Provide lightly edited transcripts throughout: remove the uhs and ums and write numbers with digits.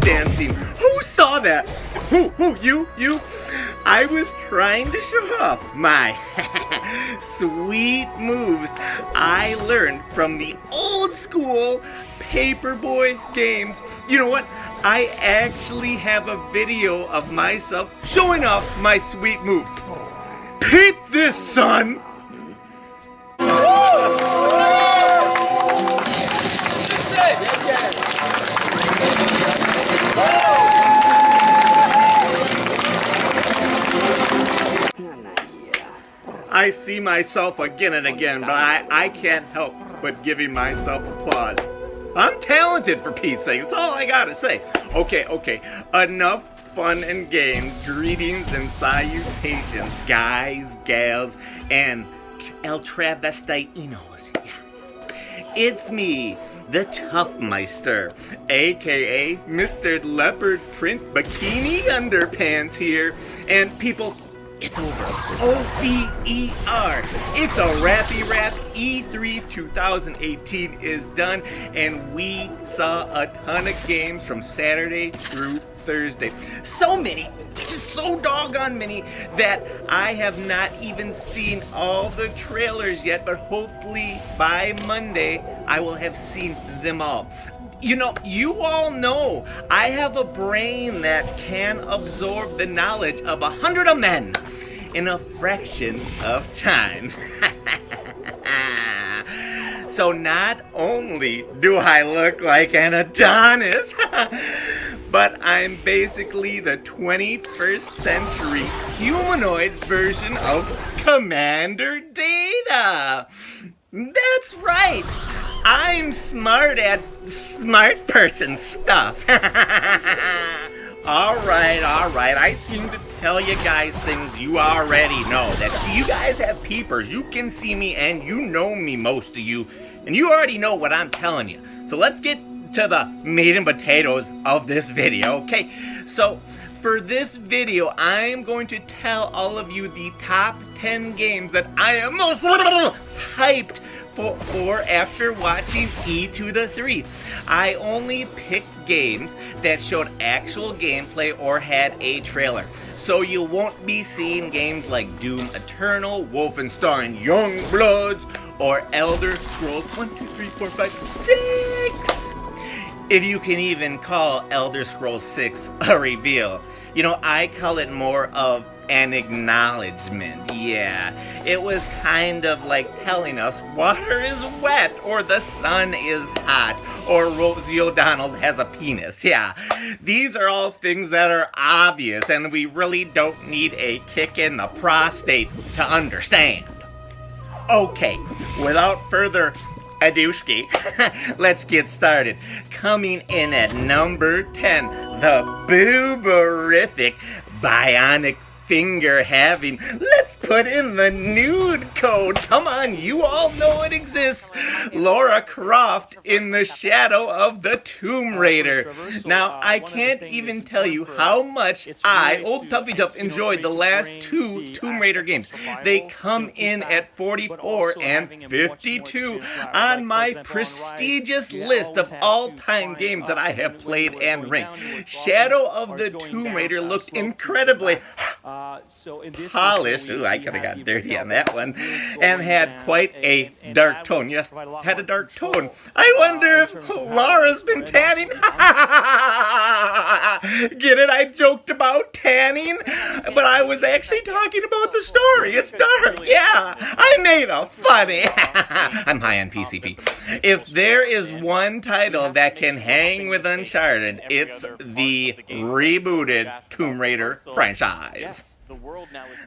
dancing. Who saw that? Who, you? I was trying to show off my sweet moves I learned from the old school Paperboy games. You know what? I actually have a video of myself showing off my sweet moves. Peep this, son! I see myself again and again, but I can't help but giving myself applause. I'm talented, for Pete's sake. That's all I gotta say. Okay. Enough fun and games. Greetings and salutations, guys, gals, and El Travestinos. Yeah. It's me, the Toughmeister, aka Mr. Leopard Print Bikini Underpants here. And people, it's over. O-V-E-R. It's a rappy rap. E3 2018 is done, and we saw a ton of games from Saturday through Thursday. So many, just so doggone many, that I have not even seen all the trailers yet, but hopefully by Monday I will have seen them all. You know, you all know I have a brain that can absorb the knowledge of 100 men in a fraction of time. So not only do I look like an Adonis, but I'm basically the 21st century humanoid version of Commander Data. That's right. I'm smart at smart person stuff. All right. I seem to tell you guys things you already know. That you guys have peepers. You can see me and you know me, most of you. And you already know what I'm telling you. So let's get to the meat and potatoes of this video, okay? So for this video, I'm going to tell all of you the top 10 games that I am most hyped for after watching E to the 3. I only picked games that showed actual gameplay or had a trailer. So you won't be seeing games like Doom Eternal, Wolfenstein Youngbloods, or Elder Scrolls 1, 2, 3, 4, 5, 6. If you can even call Elder Scrolls 6 a reveal. You know, I call it more of an acknowledgement. Yeah, it was kind of like telling us water is wet, or the sun is hot, or Rosie O'Donnell has a penis. Yeah, these are all things that are obvious, and we really don't need a kick in the prostate to understand. Okay, without further adooski, let's get started. Coming in at number 10, the booberific bionic finger having. Let's put in the nude code. Come on, you all know it exists. Lara Croft in the shadow of the Tomb Raider. Now, I can't even tell you how much Old Tuffy Tuff, enjoyed the last two Tomb Raider games. They come in at 44 and 52 on my prestigious list of all-time games that I have played and ranked. Shadow of the Tomb Raider looked incredibly polished. Ooh, I could have got dirty on that one. And had quite a dark tone. Yes, had a dark tone. I wonder if Laura's been tanning. Get it? I joked about tanning, but I was actually talking about the story. It's dark. Yeah, I made a funny. I'm high on PCP. If there is one title that can hang with Uncharted, it's the rebooted Tomb Raider franchise.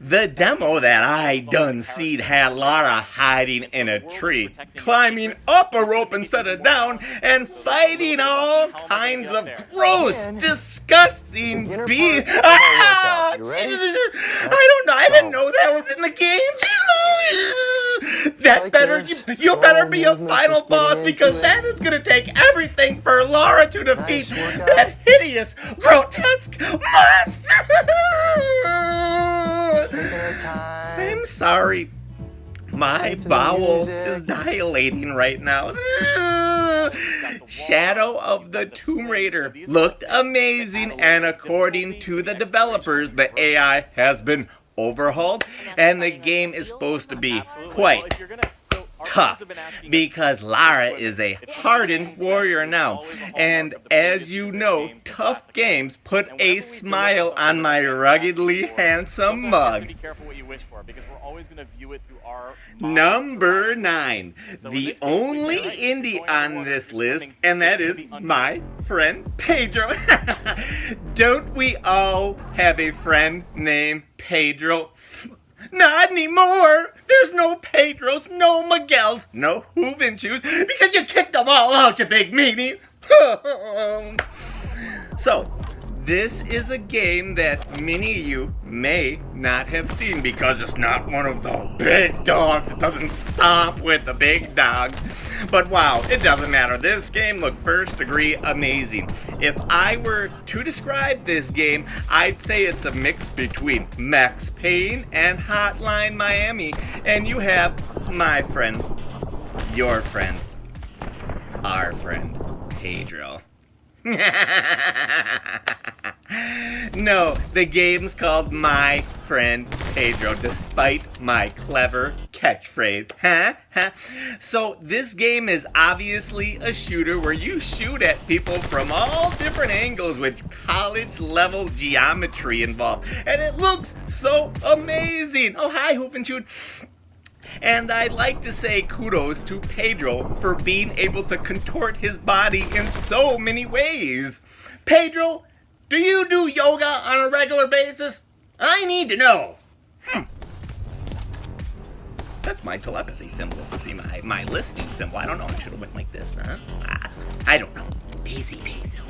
The demo that I done seed had Lara hiding in a tree, climbing up a rope instead of down, and fighting all kinds of gross, disgusting beasts. Ah, I don't know. I didn't know that was in the game. That better, you better be a final boss, because that is going to take everything for Lara to defeat that hideous, grotesque monster. I'm sorry. My bowel is dilating right now. Shadow of the Tomb Raider looked amazing, and according to the developers, the AI has been overhauled, and the game is supposed to be quite tough because Lara is a hardened warrior now, and as you know, tough games put a smile on my ruggedly handsome mug. Number 9, the only indie on this list, and that is my friend Pedro. Don't we all have a friend named Pedro? Not anymore. There's no Pedros, no Miguels, no Juventus, because you kicked them all out, you big meanie. So, this is a game that many of you may not have seen because it's not one of the big dogs. It doesn't stop with the big dogs. But wow, it doesn't matter. This game looked first degree amazing. If I were to describe this game, I'd say it's a mix between Max Payne and Hotline Miami. And you have my friend, your friend, our friend, Pedro. No, the game's called My Friend Pedro, despite my clever catchphrase. So this game is obviously a shooter where you shoot at people from all different angles with college-level geometry involved. And it looks so amazing. Oh, hi, Hoop and Shoot. And I'd like to say kudos to Pedro for being able to contort his body in so many ways. Pedro, do you do yoga on a regular basis? I need to know. That's my telepathy symbol. My listening symbol. I don't know. I should have went like this, huh? I don't know. Easy peasy.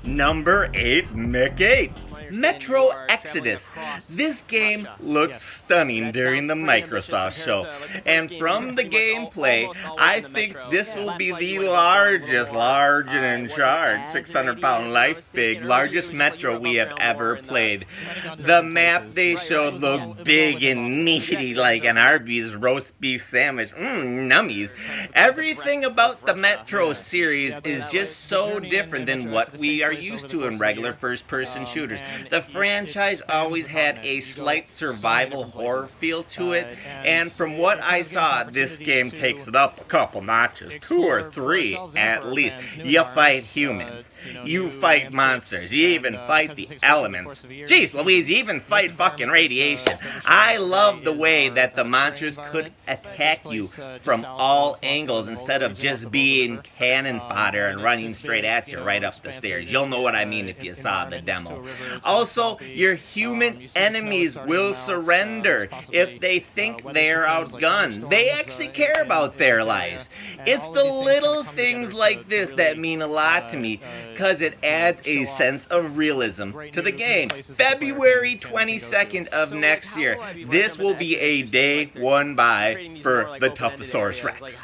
Number 8, Mick 8. Metro Exodus. This game looked stunning during the Microsoft show, and from the gameplay, I think this will be the largest, large and in charge, 600-pound life big, largest Metro we have ever played. The map they showed looked big and meaty like an Arby's roast beef sandwich. Nummies. Everything about the Metro series is just so different than what we are used to in regular first-person shooters. The franchise always had a slight survival horror feel to it, and from what I saw, this game takes it up a couple notches, 2 or 3 at least. You fight humans, you fight monsters, you even fight the elements. Jeez Louise, you even fight fucking radiation. I love the way that the monsters could attack you from all angles instead of just being cannon fodder and running straight at you right up the stairs. You'll know what I mean if you saw the demo. Also, your human enemies will surrender if they think they're outgunned. They actually care about their lives. It's the little things like this that mean a lot to me, because it adds a sense of realism to the game. February 22nd of next year, this will be a day one buy for the Tuffosaurus Rex.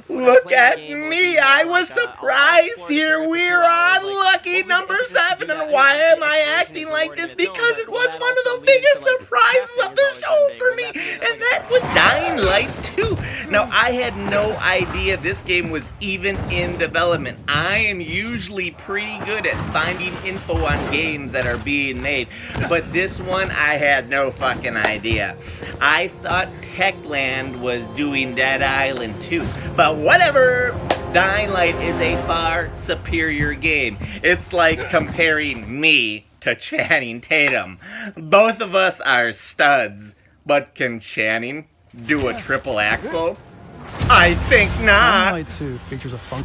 Look at me, I was surprised here. We're on lucky number 7, and why am I acting like this? Because it was one of the biggest surprises of the show for me, and that was Dying Light 2. Now, I had no idea this game was even in development. I am usually pretty good at finding info on games that are being made, but this one I had no fucking idea. I thought Techland was doing Dead Island 2, but whatever. Dying Light is a far superior game. It's like comparing me to Channing Tatum. Both of us are studs, but can Channing do a triple axel? I think not.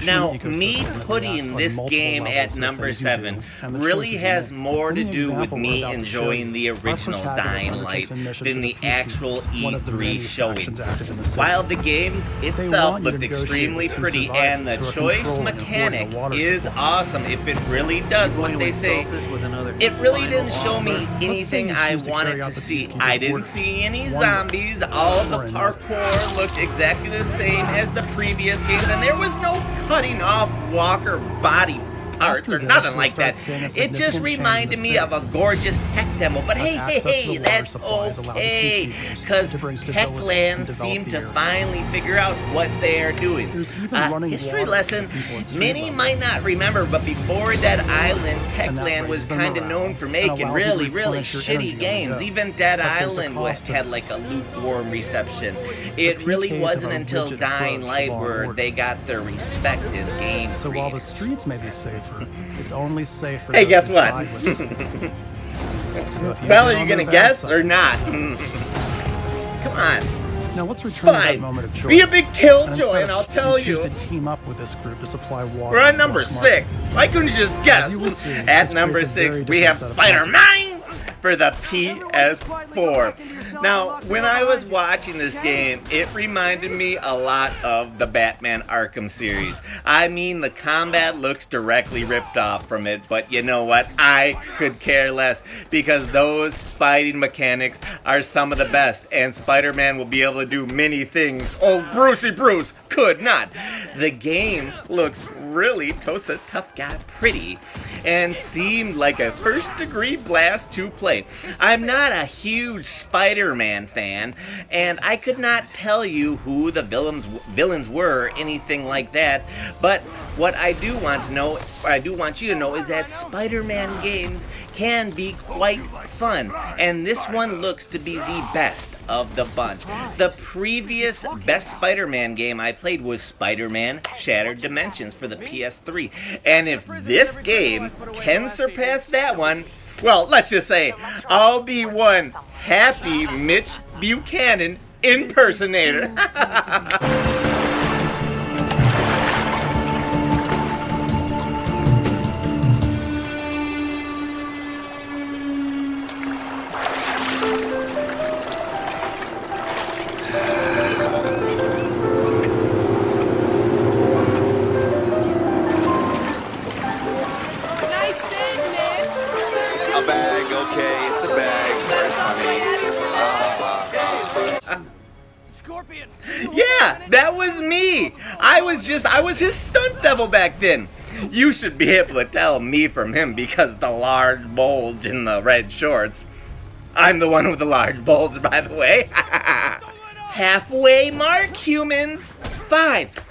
Now, me putting this game at number 7 really has more to do with me enjoying the original Dying Light than the actual E3 showing. While the game itself looked extremely pretty and the choice mechanic is awesome, if it really does what they say, it really didn't show me anything I wanted to see. I didn't see any zombies. All of the parkour looked exactly the same as the previous games, and there was no cutting off Walker body parts or nothing like that. It just reminded me of a gorgeous tech demo. But hey, that's okay, because Techland seemed to finally figure out what they are doing. History lesson, many might not remember, but before Dead Island, Techland was kind of known for making really shitty games. Even Dead Island had like a lukewarm reception. It really wasn't until Dying Light where they got their respect as games. So while the streets may be safer, it's only safe for hey, guess what? Well, are you gonna guess or not? Come on. Now let's return to that moment of choice. Be a big killjoy, and I'll tell you. To team up with this group to supply water. We're on number 6. Why couldn't you just guess? At number 6, we have SpiderMan for the PS4. Now, when I was watching this game, it reminded me a lot of the Batman Arkham series. I mean, the combat looks directly ripped off from it, but you know what? I could care less, because those fighting mechanics are some of the best, and Spider-Man will be able to do many things old Brucey Bruce could not. The game looks really WauwautosaTufguy pretty, and seemed like a first-degree blast to play. I'm not a huge Spider-Man fan, and I could not tell you who the villains were or anything like that, but what I do want to know, or I do want you to know, is that Spider-Man games can be quite fun, and this one looks to be the best of the bunch. The previous best Spider-Man game I played was Spider-Man Shattered Dimensions for the PS3, and if this game can surpass that one, well, let's just say I'll be one happy Mitch Buchanan impersonator. Yeah, that was me. I was his stunt double back then. You should be able to tell me from him because the large bulge in the red shorts. I'm the one with the large bulge, by the way. Halfway mark, humans. 5.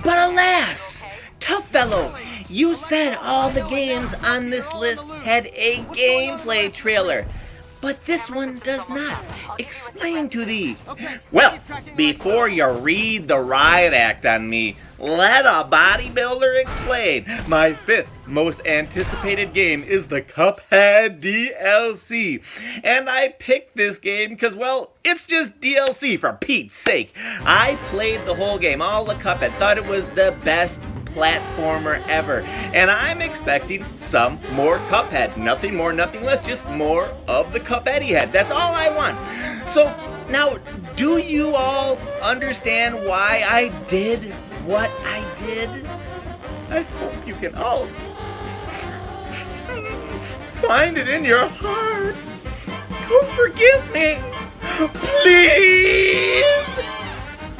But alas, tough fellow, you said all the games on this list had a gameplay trailer, but this one does not. Explain to thee. Well, before you read the riot act on me, let a bodybuilder explain. My 5th most anticipated game is the Cuphead DLC. And I picked this game because, well, it's just DLC for Pete's sake. I played the whole game, all the Cuphead, thought it was the best platformer ever, and I'm expecting some more Cuphead. Nothing more, nothing less, just more of the Cuphead he had. That's all I want. So now, do you all understand why I did what I did? I hope you can all find it in your heart to forgive me, please.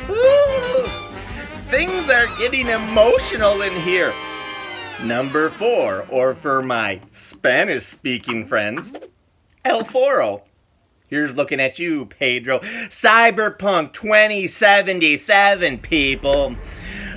Ooh. Things are getting emotional in here. Number 4, or for my Spanish-speaking friends, El Foro. Here's looking at you, Pedro. Cyberpunk 2077, people.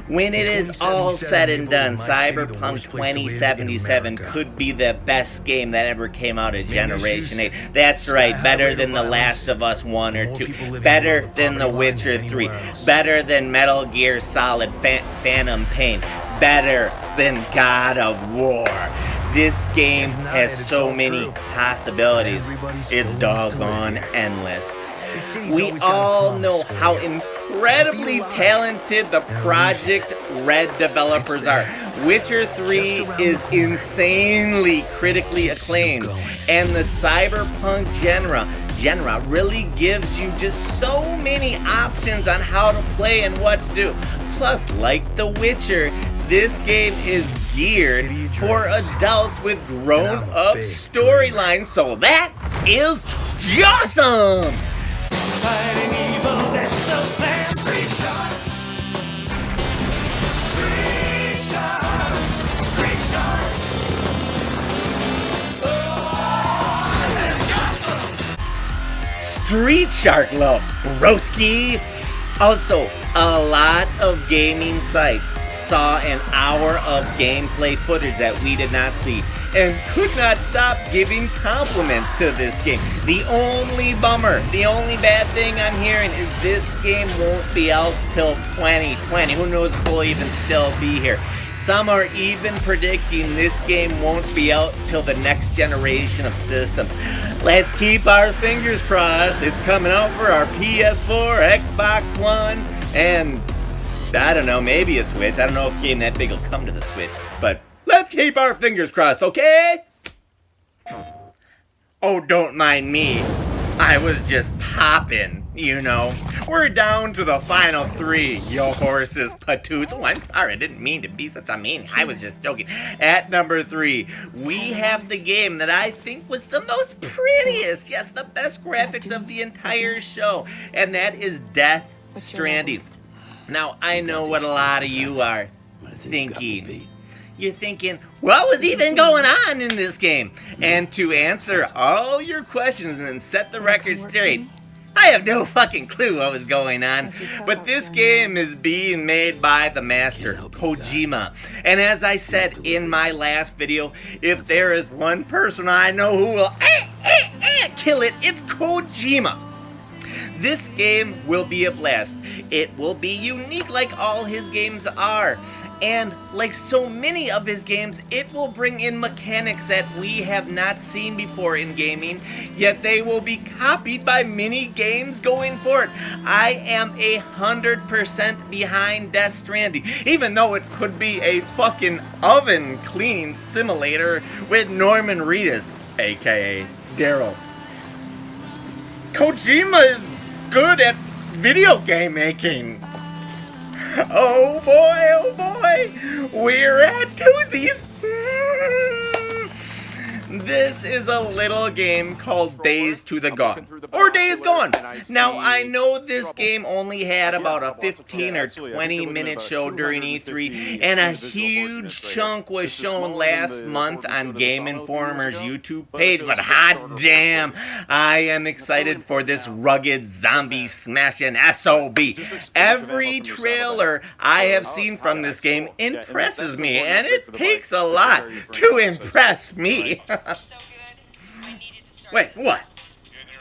When it is all said and done, Cyberpunk 2077 could be the best game that ever came out of Generation 8. That's right, better than The Last of Us 1 or 2, better than The Witcher 3, better than Metal Gear Solid Phantom Pain, better than God of War. This game has so many possibilities. It's doggone endless. We all know how incredibly talented the Project Red developers are. Witcher 3 is insanely critically acclaimed, and the cyberpunk genre really gives you just so many options on how to play and what to do. Plus, like The Witcher, this game is geared for adults with grown-up storylines, so that is awesome! Fighting evil, that's the plan. Screenshots. Screenshots. Screenshots. Street Shark love, broski. Also, a lot of gaming sites saw an hour of gameplay footage that we did not see and could not stop giving compliments to this game. The only bummer, the only bad thing I'm hearing is this game won't be out till 2020. Who knows if we'll even still be here. Some are even predicting this game won't be out till the next generation of systems. Let's keep our fingers crossed. It's coming out for our PS4, Xbox One, and I don't know, maybe a Switch. I don't know if a game that big will come to the Switch, but let's keep our fingers crossed, okay? Oh, don't mind me. I was just popping, you know. We're down to the final 3, yo horses patoots. Oh, I'm sorry, I didn't mean to be such a meanie. I was just joking. At number 3, we have the game that I think was the most prettiest, yes, the best graphics of the entire show, and that is Death Stranding. Now, I know what a lot of you are thinking. You're thinking, what was even going on in this game? And to answer all your questions and set the record straight, I have no fucking clue what was going on. But this game is being made by the master, Kojima. And as I said in my last video, if there is one person I know who will kill it, it's Kojima. This game will be a blast. It will be unique like all his games are. And like so many of his games, it will bring in mechanics that we have not seen before in gaming, yet they will be copied by many games going forward. I am 100% behind Death Stranding, even though it could be a fucking oven cleaning simulator with Norman Reedus, aka Daryl. Kojima is good at video game making. Oh boy, we're at twosies. This is a little game called Days to the Gone, or Days Gone. Now, I know this game only had about a 15 or 20 minute show during E3, and a huge chunk was shown last month on Game Informer's YouTube page, but hot damn, I am excited for this rugged zombie smashing SOB. Every trailer I have seen from this game impresses me, and it takes a lot to impress me. Wait, what?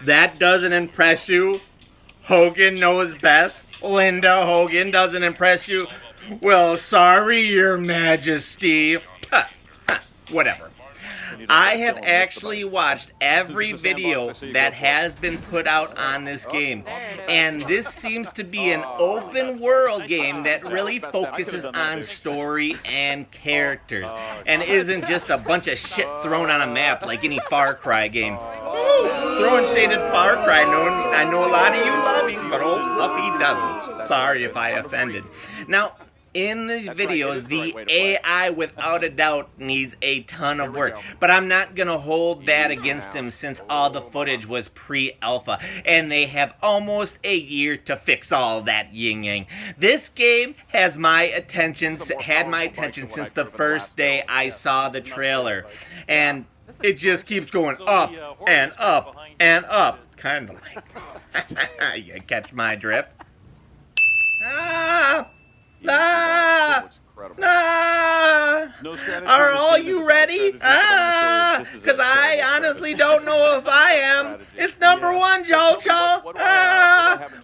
That doesn't impress you? Hogan knows best? Linda Hogan doesn't impress you? Well, sorry, Your Majesty. Whatever. I have actually watched every video that has been put out on this game, and this seems to be an open world game that really focuses on story and characters, and isn't just a bunch of shit thrown on a map like any Far Cry game. Ooh, throwing shade at Far Cry, I know a lot of you love him, but old Puppy doesn't. Sorry if I offended. Now, in these videos, the AI without a doubt needs a ton of work, but I'm not going to hold that against them since all the footage was pre-alpha, and they have almost a year to fix all that yin-yang. This game has had my attention since the first day I saw the trailer, and it just keeps going up and up and up, kind of like, you catch my drift? Are all you ready? Because I honestly don't know if I am. It's number 1, Joel.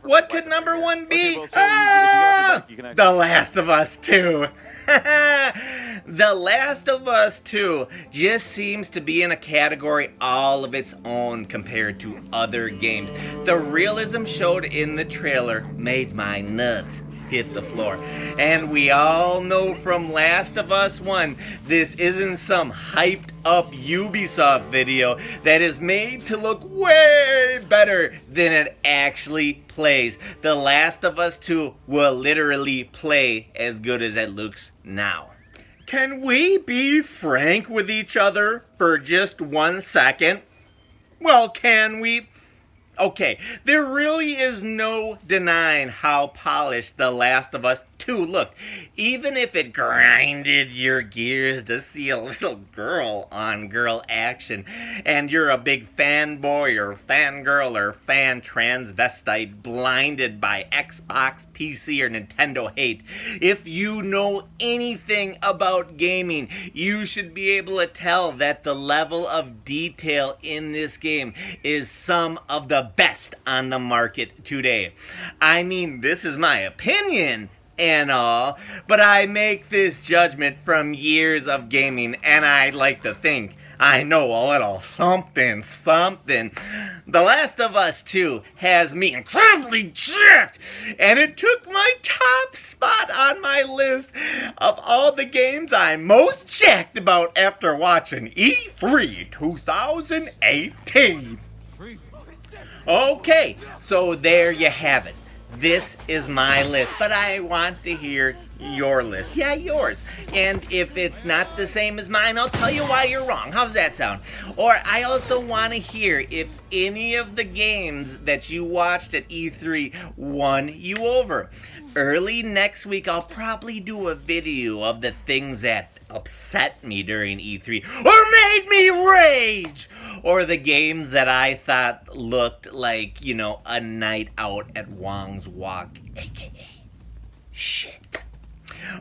What could number 1 be? The Last of Us 2. The Last of Us 2 just seems to be in a category all of its own compared to other games. The realism showed in the trailer made my nuts hit the floor. And we all know from Last of Us 1, this isn't some hyped up Ubisoft video that is made to look way better than it actually plays. The Last of Us 2 will literally play as good as it looks now. Can we be frank with each other for just 1 second? Well, can we? Okay, there really is no denying how polished The Last of Us too. Look, even if it grinded your gears to see a little girl-on-girl action, and you're a big fanboy or fangirl or fan transvestite blinded by Xbox, PC, or Nintendo hate, if you know anything about gaming, you should be able to tell that the level of detail in this game is some of the best on the market today. I mean, this is my opinion and all, but I make this judgment from years of gaming, and I like to think I know a little something. The Last of Us 2 has me incredibly jacked, and it took my top spot on my list of all the games I'm most jacked about after watching E3 2018. Okay, so there you have it. This is my list, but I want to hear your list. Yeah, yours. And if it's not the same as mine, I'll tell you why you're wrong. How's that sound? Or I also want to hear if any of the games that you watched at E3 won you over. Early next week, I'll probably do a video of the things that upset me during E3 or made me rage, or the games that I thought looked like, a night out at Wong's Walk, aka shit.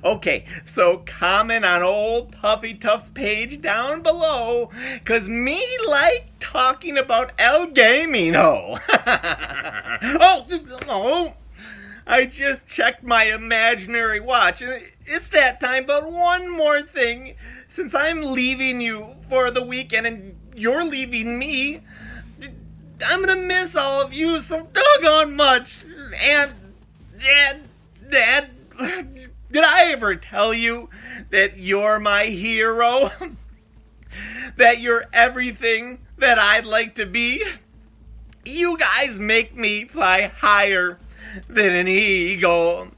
Okay, so comment on old Puffy Tuff's page down below, cause me like talking about El Gaming-o. Oh, I just checked my imaginary watch, and it's that time, but one more thing. Since I'm leaving you for the weekend and you're leaving me, I'm gonna miss all of you so doggone much. And, Dad, did I ever tell you that you're my hero? That you're everything that I'd like to be? You guys make me fly higher than an eagle.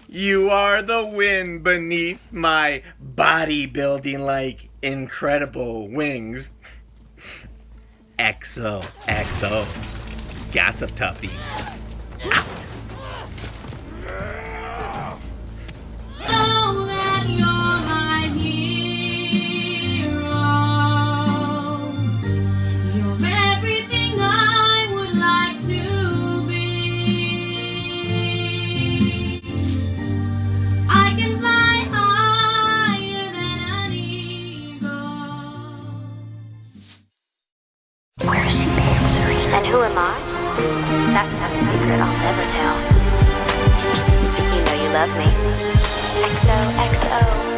You are the wind beneath my bodybuilding like incredible wings. XO, Gossip Tuffy. Know that you're my hero. You're everything I would like to be. I can fly higher than an eagle. Where's she been, Serena? And who am I? That's not a secret I'll never tell. You know you love me. XOXO.